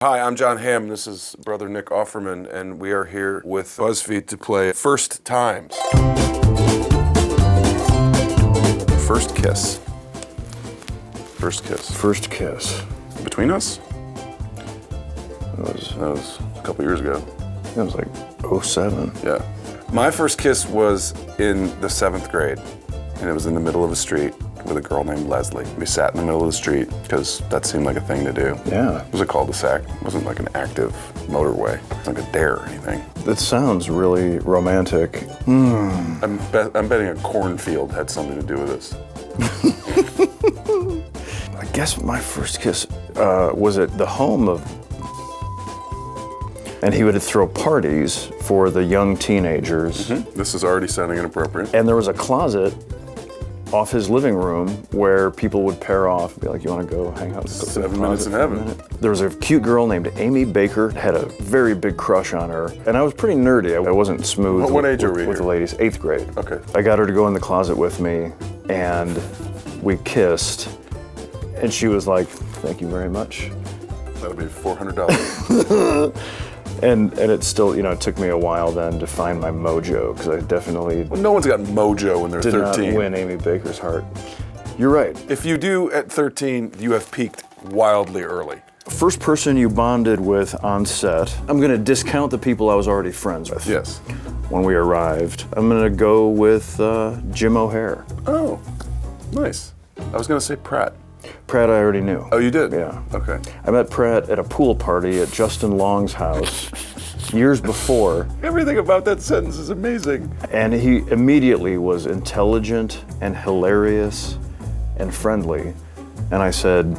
Hi, I'm Jon Hamm. This is brother Nick Offerman, and we are here with BuzzFeed to play First Times. First kiss. First kiss. First kiss. Between us? That was a couple years ago. It was like 07. Yeah. My first kiss was in the 7th grade, and it was in the middle of a street with a girl named Leslie. We sat in the middle of the street because that seemed like a thing to do. Yeah. It was a cul-de-sac. It wasn't like an active motorway. It wasn't like a dare or anything. That sounds really romantic. I'm betting a cornfield had something to do with this. I guess my first kiss was at the home of, and he would throw parties for the young teenagers. Mm-hmm. This is already sounding inappropriate. And there was a closet off his living room where people would pair off and be like, you want to go hang out? 7 minutes in heaven. There was a cute girl named Amy Baker, had a very big crush on her. And I was pretty nerdy. I wasn't smooth What age are we with the here? ladies. 8th grade. Okay. I got her to go in the closet with me and we kissed. And she was like, thank you very much. That'll be $400. And it still, it took me a while then to find my mojo, because I definitely Well, no one's got mojo when they're did 13. not win Amy Baker's heart. You're right. If you do at 13, you have peaked wildly early. First person you bonded with on set, I'm gonna discount the people I was already friends with. Yes. When we arrived, I'm gonna go with Jim O'Hare. Oh, nice. I was gonna say Pratt. Pratt I already knew. Oh, you did? Yeah. Okay. I met Pratt at a pool party at Justin Long's house years before. Everything about that sentence is amazing. And he immediately was intelligent and hilarious and friendly. And I said,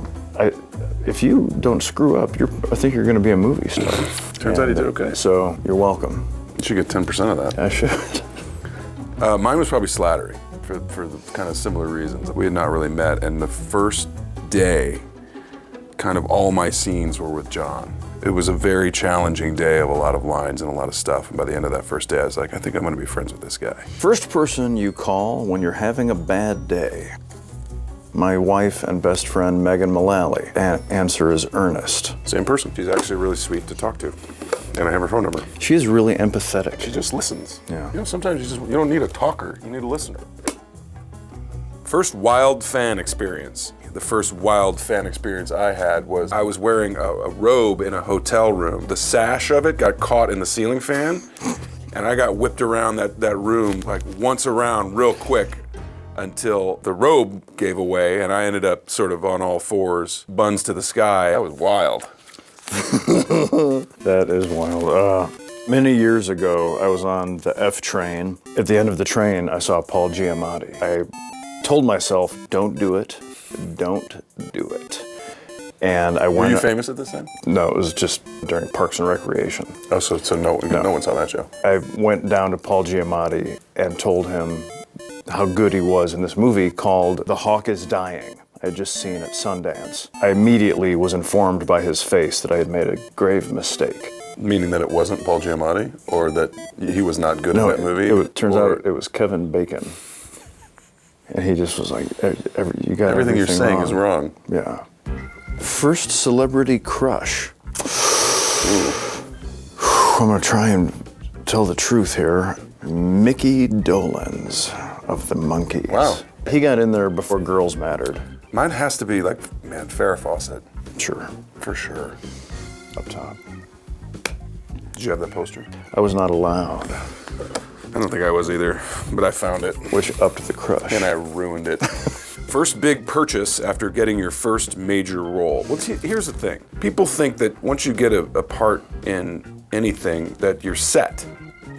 if you don't screw up, I think you're gonna be a movie star. Turns out he did okay. So you're welcome. You should get 10% of that. I should. Mine was probably Slattery for the kind of similar reasons. We had not really met, and the first day, kind of all my scenes were with Jon. It was a very challenging day of a lot of lines and a lot of stuff, and by the end of that first day, I was like, I think I'm gonna be friends with this guy. First person you call when you're having a bad day. My wife and best friend, Megan Mullally. Answer is Ernest. Same person. She's actually really sweet to talk to, and I have her phone number. She is really empathetic. She just listens. Yeah. Sometimes you don't need a talker, you need a listener. First Wilde Fan Experience. The first Wilde Fan Experience I had was I was wearing a robe in a hotel room. The sash of it got caught in the ceiling fan, and I got whipped around that room like once around real quick until the robe gave away, and I ended up sort of on all fours, buns to the sky. That was wild. That is wild. Many years ago, I was on the F train. At the end of the train, I saw Paul Giamatti. I told myself, don't do it. Don't do it. And I went. Were you famous at this time? No, it was just during Parks and Recreation. Oh, so no one saw that show. I went down to Paul Giamatti and told him how good he was in this movie called The Hawk is Dying. I had just seen at Sundance. I immediately was informed by his face that I had made a grave mistake. Meaning that it wasn't Paul Giamatti, or that he was not good at that movie? It turns out it was Kevin Bacon. And he just was like, you got everything you're saying wrong. is wrong. Yeah. First celebrity crush. I'm gonna try and tell the truth here. Mickey Dolenz of the Monkees. Wow. He got in there before girls mattered. Mine has to be like, man, Farrah Fawcett. Sure. For sure. Up top. Did you have that poster? I was not allowed. I don't think I was either, but I found it. Which upped the crush. And I ruined it. First big purchase after getting your first major role. Well, here's the thing. People think that once you get a part in anything that you're set.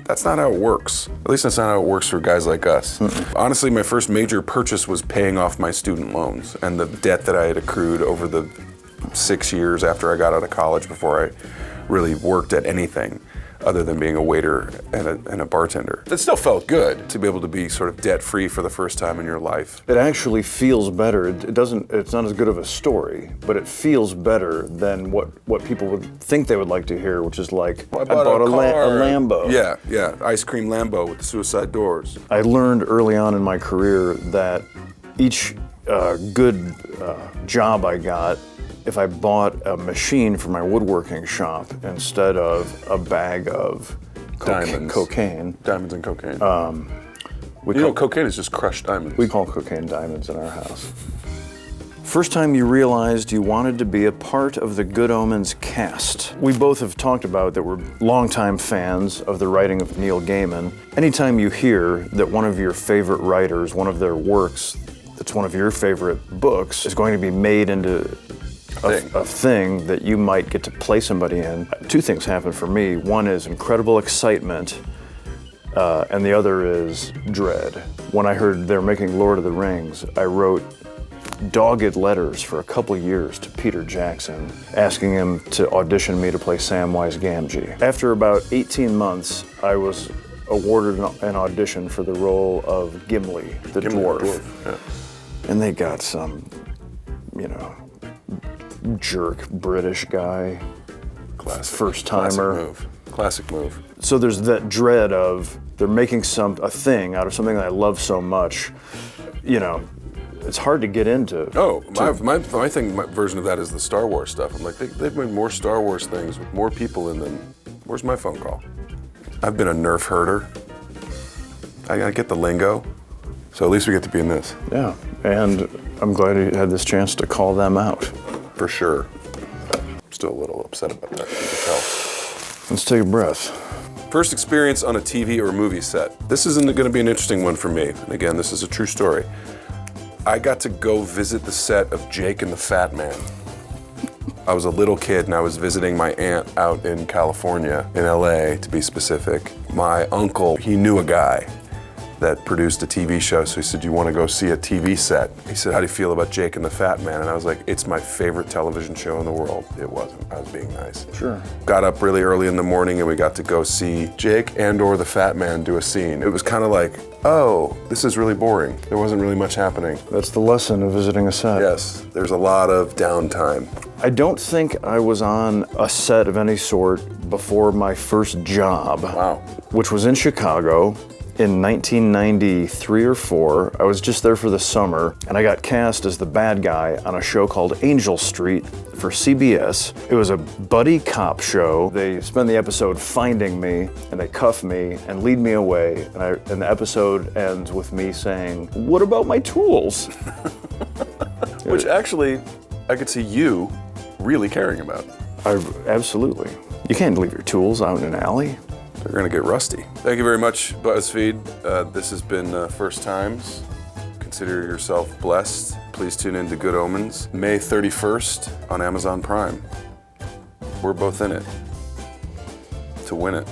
That's not how it works. At least that's not how it works for guys like us. Honestly, my first major purchase was paying off my student loans and the debt that I had accrued over the 6 years after I got out of college before I really worked at anything other than being a waiter and a bartender. It still felt good to be able to be sort of debt-free for the first time in your life. It actually feels better. It's not as good of a story, but it feels better than what people would think they would like to hear, which is like, I bought a Lambo. Yeah, ice cream Lambo with the suicide doors. I learned early on in my career that each good job I got if I bought a machine for my woodworking shop instead of a bag of Diamonds. cocaine. Diamonds and cocaine. We cocaine is just crushed diamonds. We call cocaine diamonds in our house. First time you realized you wanted to be a part of the Good Omens cast. We both have talked about that we're longtime fans of the writing of Neil Gaiman. Anytime you hear that one of your favorite writers, one of their works, that's one of your favorite books, is going to be made into a thing that you might get to play somebody in, two things happen for me. One is incredible excitement, and the other is dread. When I heard they're making Lord of the Rings, I wrote dogged letters for a couple years to Peter Jackson, asking him to audition me to play Samwise Gamgee. After about 18 months, I was awarded an audition for the role of Gimli, the dwarf. Yeah. And they got some, jerk British guy, first timer. Classic move. So there's that dread of they're making a thing out of something that I love so much. It's hard to get into. My version of that is the Star Wars stuff. I'm like, they've made more Star Wars things with more people in them. Where's my phone call? I've been a Nerf herder. I get the lingo. So at least we get to be in this. Yeah, and I'm glad you had this chance to call them out. For sure. I'm still a little upset about that, you can tell. Let's take a breath. First experience on a TV or movie set. This isn't going to be an interesting one for me. And again, this is a true story. I got to go visit the set of Jake and the Fatman. I was a little kid and I was visiting my aunt out in California, in LA to be specific. My uncle, he knew a guy that produced a TV show, so he said, "Do you want to go see a TV set?" He said, "How do you feel about Jake and the Fatman?" And I was like, "It's my favorite television show in the world." It wasn't, I was being nice. Sure. Got up really early in the morning and we got to go see Jake and/or the Fatman do a scene. It was kind of like, oh, this is really boring. There wasn't really much happening. That's the lesson of visiting a set. Yes, there's a lot of downtime. I don't think I was on a set of any sort before my first job. Wow. Which was in Chicago in 1993 or 4. I was just there for the summer, and I got cast as the bad guy on a show called Angel Street for CBS. It was a buddy cop show. They spend the episode finding me, and they cuff me and lead me away, and the episode ends with me saying, "What about my tools?" Which actually, I could see you really caring about. Absolutely. You can't leave your tools out in an alley. They're gonna get rusty. Thank you very much, BuzzFeed. This has been First Times. Consider yourself blessed. Please tune in to Good Omens, May 31st on Amazon Prime. We're both in it to win it.